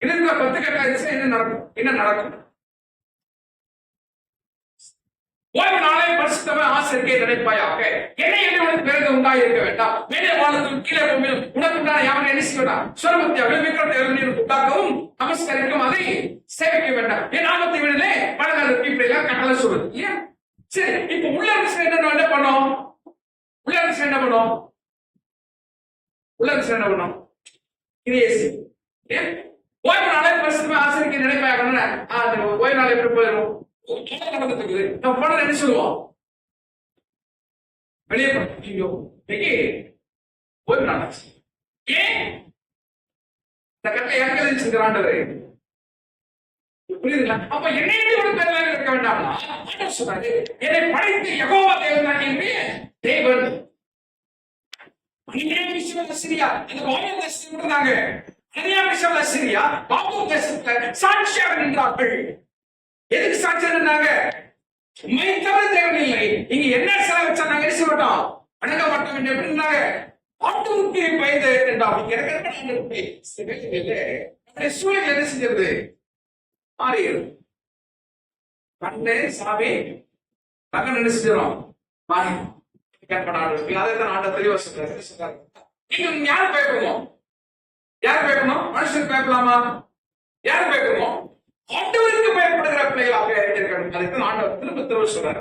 இருக்கிற 10 கட்டாயத்துல என்ன நடக்கும்? ஓய்வு நாளை பரிசுத்தவன் ஆசிரியரை நினைப்பாயாக. என்னை என்னுடன் பிறகு உண்டாயிருக்க வேண்டாம். மேலே வானத்திலும் கீழே பூமியிலும் உனக்குண்டான யாவனை என்ன செய்ய வேண்டாம். சொர்க்கத்தை விக்கிரத்தை உண்டாக்கவும் நமஸ்கரிக்கும் அதை சேவிக்க வேண்டாம். என் நாமத்தை விடலே பலகால இப்படி எல்லாம் கட்டளை சொல்லுது இல்லையா? சரி, இப்ப உள்ள என்ன பண்ணோம்? உள்ள என்ன பண்ணோம்? என்ன பண்ணோம்? கிரியேசி. ஓய்வு நாளை பரிசுத்தவன் ஆசிரியரை நினைப்பாயாக. ஓய்வு நாள் எப்படி போயிடும்? நம்ம படம் என்ன சொல்லுவோம்? வெளியே ஓய்வு நாள். ஏன் இந்த கட்டளை யாருக்கு எழுதிச்சிருக்கிறாண்டவர்? புரியுதுங்களா? அப்ப என்னை ஒரு பேர்ல இருக்க வேண்டாம்னா சொன்னாரு, என்னை படைத்து யெகோவா தேவன் தான் என்னுடைய தேவன். சிரியா இந்த பாபிலோன் தேசத்தில் இருந்தாங்க. சிரியா பாபிலோன் தேசத்துல சாட்சியாக நின்றார்கள். எதுக்கு சாட்சியாக நின்றாங்க? உண்மை தவிர தேவன் இல்லை. இங்க என்ன செலவு வச்சா நாங்க என்ன செய்ய மாட்டோம், வணங்க மாட்டோம் என்று எப்படி இருந்தாங்க? ஆட்டுக்கு பயந்து சூழல் என்ன செஞ்சது? மாறியது. கண்ணு சாமி மகன் என்ன செஞ்சிடும்? மாறி அதைத்தான் ஆண்ட தெளிவா சொல்றாரு. நீங்க யாரு பயப்படணும்? யாரு பயப்படணும்? மனுஷனுக்கு பயப்படலாமா? யாரு பயப்படணும்? ஆண்டவருக்கு பயப்படுகிற பிள்ளைகளாக இருக்கணும். அதைத்தான் ஆண்டவர் திரும்ப சொல்றாரு.